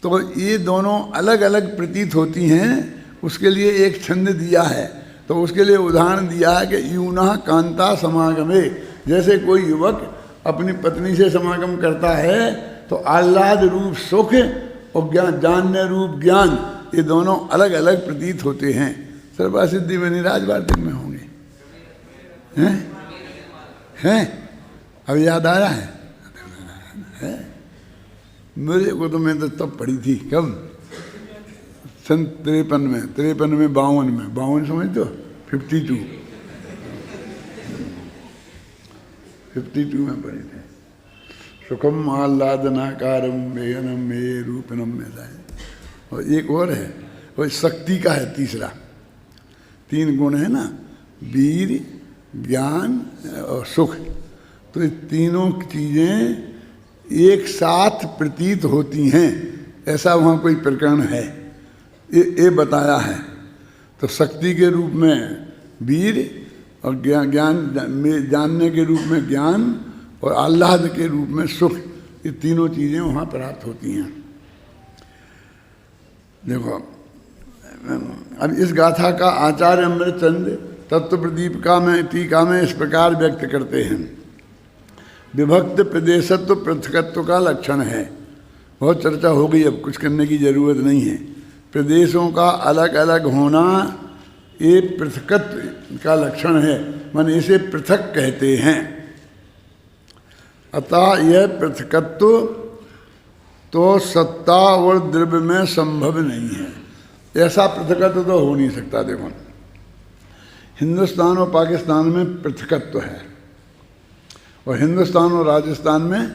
तो ये दोनों अलग अलग प्रतीत होती हैं, उसके लिए एक छंद दिया है। तो उसके लिए उदाहरण दिया है कि यूना कांता समागमे, जैसे कोई युवक अपनी पत्नी से समागम करता है तो आह्लाद रूप सुख और ज्ञान जानने रूप ज्ञान, ये दोनों अलग अलग प्रतीत होते हैं। सर्वा सिद्धि में निराज वार्तिक में होंगे, हैं? अब याद आया है? मेरे को तो मैं तो तब पढ़ी थी, कब? सन 53 में, 52 में, 52 समझ दो, 52 में पढ़े थे। सुखम आह्लादनाकारम मेयनम मे रूपनम में जाए। और एक और है, वो शक्ति का है तीसरा, 3 गुण है ना, वीर, ज्ञान और सुख, तो ये तीनों चीजें एक साथ प्रतीत होती हैं, ऐसा वहाँ कोई प्रकरण है, ये बताया है। तो शक्ति के रूप में वीर और ज्ञान जानने के रूप में ज्ञान और आह्लाद के रूप में सुख, ये तीनों चीजें वहाँ प्राप्त होती हैं। देखो अब इस गाथा का आचार्य अमृतचंद तत्व प्रदीप में टीका में इस प्रकार व्यक्त करते हैं। विभक्त प्रदेशत्व पृथकत्व का लक्षण है। बहुत चर्चा हो गई, अब कुछ करने की जरूरत नहीं है। प्रदेशों का अलग अलग होना ये पृथकत्व का लक्षण है, मन इसे पृथक कहते हैं। अतः यह पृथकत्व तो सत्ता और द्रव्य में संभव नहीं है। ऐसा पृथकत्व तो हो नहीं सकता। देखो हिंदुस्तान और पाकिस्तान में पृथकत्व है, और हिंदुस्तान और राजस्थान में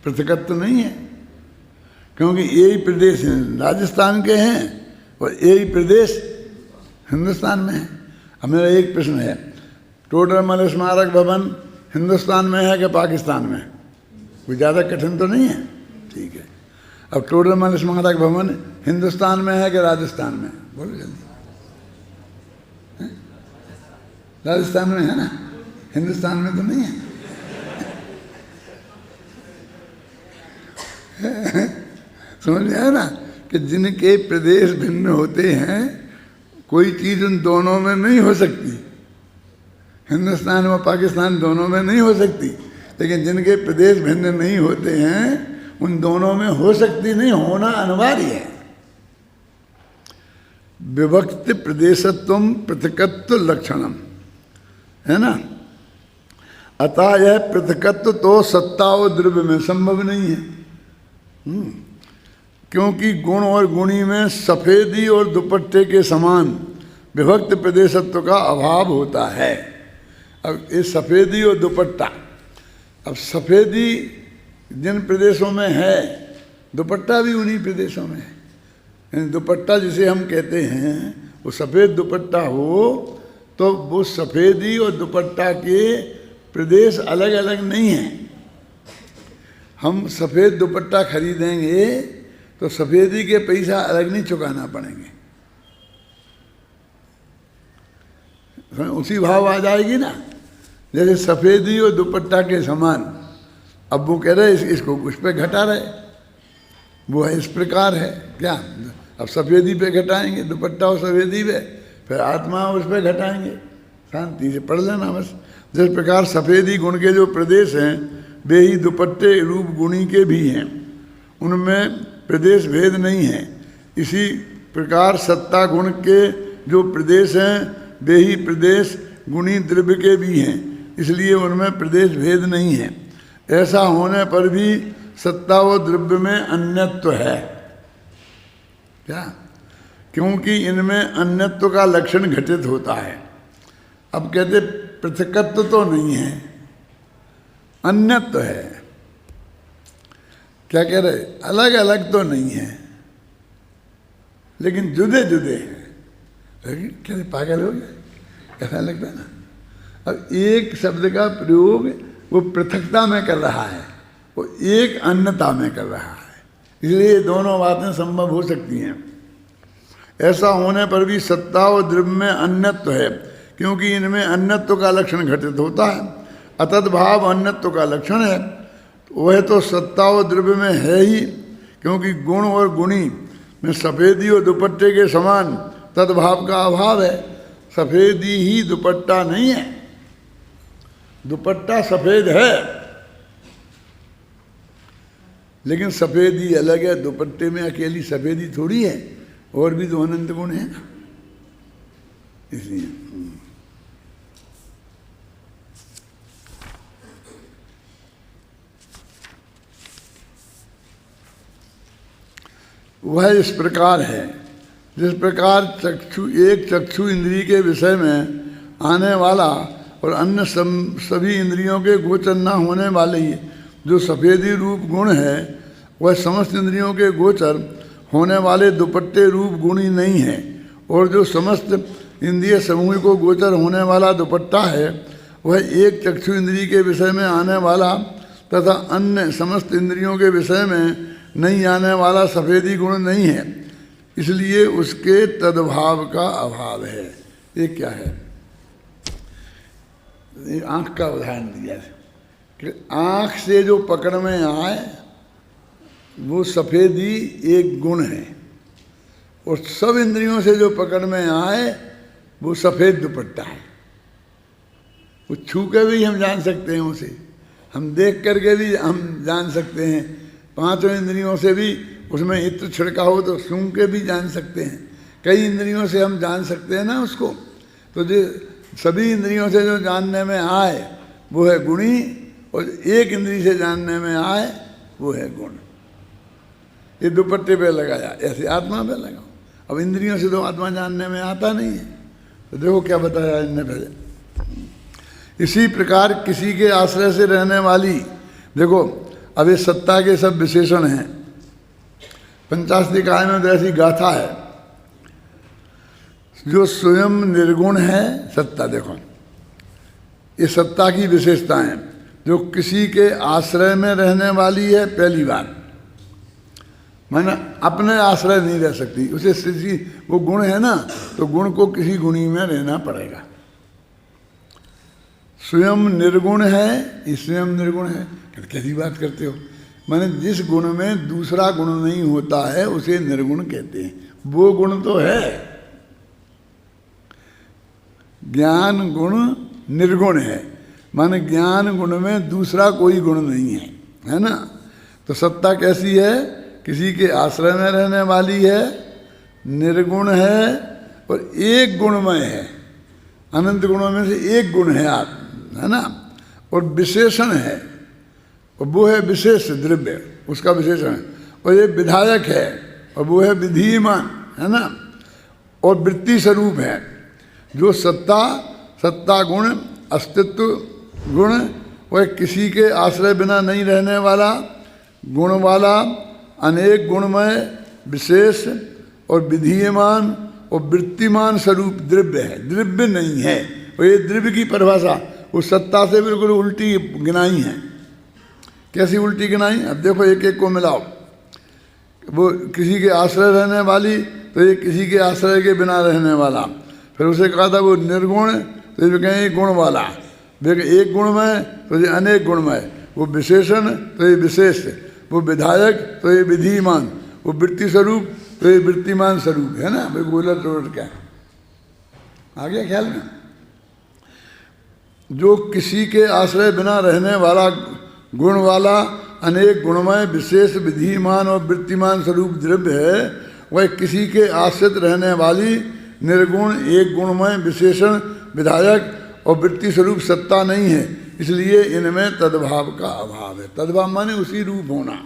पृथकत्व नहीं है, क्योंकि यही प्रदेश राजस्थान के हैं और यही प्रदेश हिंदुस्तान में है। अब मेरा एक प्रश्न है, टोडरमल स्मारक भवन हिंदुस्तान में है कि पाकिस्तान में? कोई ज़्यादा कठिन तो नहीं है, ठीक है। अब टोडरमल स्मारक भवन हिंदुस्तान में है कि राजस्थान में? बोलो जल्दी। राजस्थान में है ना, हिंदुस्तान में तो नहीं है। समझ में आया ना कि जिनके प्रदेश भिन्न होते हैं, कोई चीज़ उन दोनों में नहीं हो सकती। हिंदुस्तान और पाकिस्तान दोनों में नहीं हो सकती, लेकिन जिनके प्रदेश भिन्न नहीं होते हैं उन दोनों में हो सकती नहीं, होना अनिवार्य है। विभक्त प्रदेशत्वम पृथकत्व लक्षणम है ना। अतः यह पृथकत्व तो सत्ता और द्रव्य में संभव नहीं है, क्योंकि गुण और गुणी में सफेदी और दुपट्टे के समान विभक्त प्रदेशत्व का अभाव होता है। अब ये सफेदी और दुपट्टा, अब सफेदी जिन प्रदेशों में है, दुपट्टा भी उन्हीं प्रदेशों में है। यानी दुपट्टा जिसे हम कहते हैं वो सफ़ेद दुपट्टा हो तो वो सफ़ेदी और दुपट्टा के प्रदेश अलग अलग नहीं है। हम सफ़ेद दुपट्टा खरीदेंगे तो सफ़ेदी के पैसा अलग नहीं चुकाना पड़ेंगे, उसी भाव आ जाएगी ना। जैसे सफ़ेदी और दुपट्टा के समान, अब वो कह रहे इसको उस पर घटा रहे, वो है इस प्रकार है क्या। अब सफ़ेदी पे घटाएंगे दुपट्टा और सफ़ेदी पे, फिर आत्मा उस पर घटाएंगे। शांति से पढ़ लेना बस। जिस प्रकार सफ़ेदी गुण के जो प्रदेश हैं वे ही दुपट्टे रूप गुणी के भी हैं, उनमें प्रदेश भेद नहीं है। इसी प्रकार सत्ता गुण के जो प्रदेश हैं वे ही प्रदेश गुणी द्रव्य के भी हैं, इसलिए उनमें प्रदेश भेद नहीं है। ऐसा होने पर भी सत्ता व द्रव्य में अन्यत्व है क्या, क्योंकि इनमें अन्यत्व का लक्षण घटित होता है। अब कहते पृथकत्व तो नहीं है, अन्यत्व है। क्या कह रहे, अलग अलग तो नहीं है लेकिन जुदे जुदे हैं। क्या पागल हो गया, ऐसा लगता है ना। अब एक शब्द का प्रयोग वो पृथकता में कर रहा है, वो एक अन्यता में कर रहा है, इसलिए दोनों बातें संभव हो सकती हैं। ऐसा होने पर भी सत्ता और द्रव्य में अन्यत्व है, क्योंकि इनमें अन्यत्व का लक्षण घटित होता है। अतत भाव अन्यत्व का लक्षण है, वह तो सत्ता और द्रव्य में है ही, क्योंकि गुण और गुणी में सफ़ेदी और दुपट्टे के समान तद्भाव का अभाव है। सफ़ेदी ही दुपट्टा नहीं है, दुपट्टा सफ़ेद है लेकिन सफ़ेदी अलग है। दुपट्टे में अकेली सफ़ेदी थोड़ी है, और भी तो अनंत गुण है ना, इसलिए। वह इस प्रकार है, जिस प्रकार चक्षु इंद्रिय के विषय में आने वाला और अन्य सभी इंद्रियों के गोचर न होने वाले जो सफ़ेदी रूप गुण है, वह समस्त इंद्रियों के गोचर होने वाले दुपट्टे रूप गुणी नहीं है। और जो समस्त इंद्रिय समूह को गोचर होने वाला दुपट्टा है, वह एक चक्षु इंद्रिय के विषय में आने वाला तथा अन्य समस्त इंद्रियों के विषय में नहीं आने वाला सफ़ेदी गुण नहीं है, इसलिए उसके तद्भाव का अभाव है। ये क्या है, आँख का उदाहरण दिया है कि आँख से जो पकड़ में आए वो सफ़ेदी एक गुण है, और सब इंद्रियों से जो पकड़ में आए वो सफ़ेद दुपट्टा है। वो छू कर भी हम जान सकते हैं उसे, हम देख करके भी हम जान सकते हैं, पांचों इंद्रियों से भी उसमें इत्र छिड़का हो तो सूंघ के भी जान सकते हैं। कई इंद्रियों से हम जान सकते हैं ना उसको। तो जो सभी इंद्रियों से जो जानने में आए वो है गुणी, और एक इंद्रिय से जानने में आए वो है गुण। ये दुपट्टे पे लगाया, ऐसे आत्मा पे लगाओ। अब इंद्रियों से तो आत्मा जानने में आता नहीं है, तो देखो क्या बताया इनने पहले। इसी प्रकार किसी के आश्रय से रहने वाली, देखो अब ये सत्ता के सब विशेषण हैं। पंचाशद निकाय में तो ऐसी गाथा है, जो स्वयं निर्गुण है सत्ता। देखो ये सत्ता की विशेषताएं, जो किसी के आश्रय में रहने वाली है। पहली बात माने अपने आश्रय नहीं रह सकती, उसे किसी वो गुण है ना, तो गुण को किसी गुणी में रहना पड़ेगा। स्वयं निर्गुण है, ये स्वयं निर्गुण है। कैसी बात करते हो, माने जिस गुण में दूसरा गुण नहीं होता है उसे निर्गुण कहते हैं। वो गुण तो है, ज्ञान गुण निर्गुण है, माने ज्ञान गुण में दूसरा कोई गुण नहीं है ना। तो सत्ता कैसी है, किसी के आश्रय में रहने वाली है, निर्गुण है और एक गुणमय है। अनंत गुणों में से एक गुण है आप, है ना। और विशेषण है, और वो है विशेष द्रव्य, उसका विशेषण है। और ये विधायक है, और वो है विधीयमान, है ना। और वृत्ति स्वरूप है, जो सत्ता गुण, अस्तित्व गुण, वह किसी के आश्रय बिना नहीं रहने वाला, गुण वाला, अनेक गुणमय, विशेष और विधीयमान और वृत्तिमान स्वरूप द्रव्य है। द्रव्य नहीं है, और ये द्रव्य की परिभाषा उस सत्ता से बिल्कुल उल्टी गिनाई है। कैसी उल्टी गिनाई? अब देखो एक एक को मिलाओ। वो किसी के आश्रय रहने वाली, तो ये किसी के आश्रय के बिना रहने वाला। फिर उसे कहा था वो निर्गुण, तो ये कहें गुण वाला। एक गुण में तो ये अनेक गुण में। वो विशेषण तो ये विशेष, वो विधायक तो ये विधिमान, वो वृत्ति स्वरूप तो ये वृत्तिमान स्वरूप है ना। भाई उलट उलट क्या आ गया ख्याल में? जो किसी के आश्रय बिना रहने वाला, गुण वाला, अनेक गुणमय, विशेष, विधिमान और वृत्तिमान स्वरूप द्रव्य है, वह किसी के आश्रित रहने वाली निर्गुण, एक गुणमय, विशेषण, विधायक और वृत्ति स्वरूप सत्ता नहीं है। इसलिए इनमें तद्भाव का अभाव है। तद्भाव माने उसी रूप होना,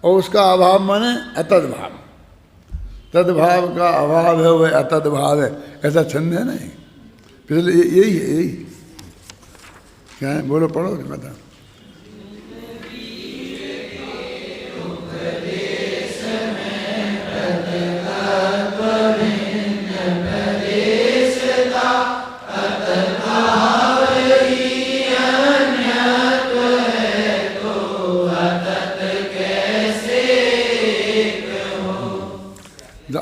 और उसका अभाव माने अतद्भाव। तद्भाव का अभाव है वह अतद्भाव है, ऐसा छंद है नहीं। फिर यही है, यही क्या है? बोलो, पढ़ो, बता।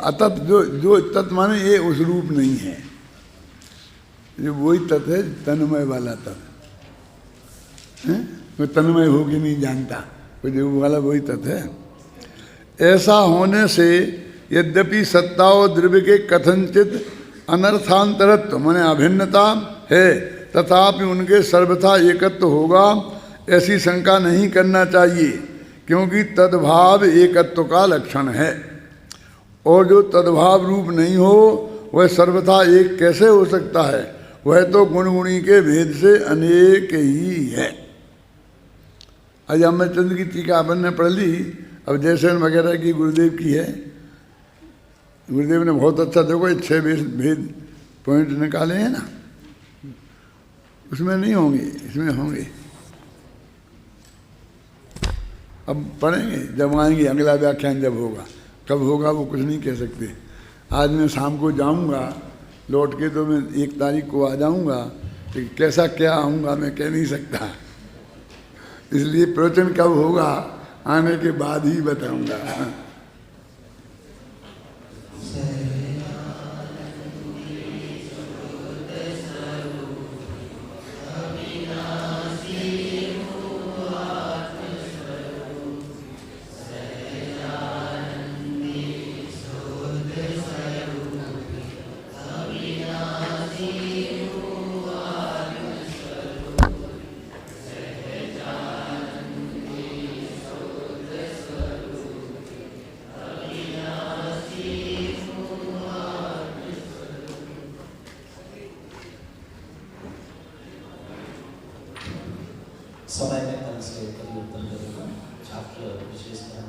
अतत जो तत् माने ये उस रूप नहीं है, ये वही तत् है तन्मय वाला तत् है। वो तन्मय हो कि नहीं जानता, वो जो वाला वही तत् है। ऐसा होने से यद्यपि सत्ता और द्रव्य के कथनचित अनर्थांतरत्व माने अभिन्नता है, तथापि उनके सर्वथा एकत्व होगा ऐसी शंका नहीं करना चाहिए, क्योंकि तद्भाव एकत्व का लक्षण है। और जो तद्भाव रूप नहीं हो वह सर्वथा एक कैसे हो सकता है? वह तो गुणगुणी के भेद से अनेक ही है। आज अमरचंद की टीका अपन ने पढ़ ली, अब जयसेन वगैरह की गुरुदेव की है। गुरुदेव ने बहुत अच्छा, देखो 6 भेद पॉइंट निकाले हैं ना, उसमें नहीं होंगे, इसमें होंगे। अब पढ़ेंगे जब आएंगे, अगला व्याख्यान जब होगा। कब होगा वो कुछ नहीं कह सकते। आज मैं शाम को जाऊंगा, लौट के तो मैं 1 तारीख को आ जाऊंगा, तो कैसा क्या आऊँगा मैं कह नहीं सकता। इसलिए प्रवचन कब होगा आने के बाद ही बताऊंगा। समय में तरह से परिवर्तन करेगा, छात्र विशेष ध्यान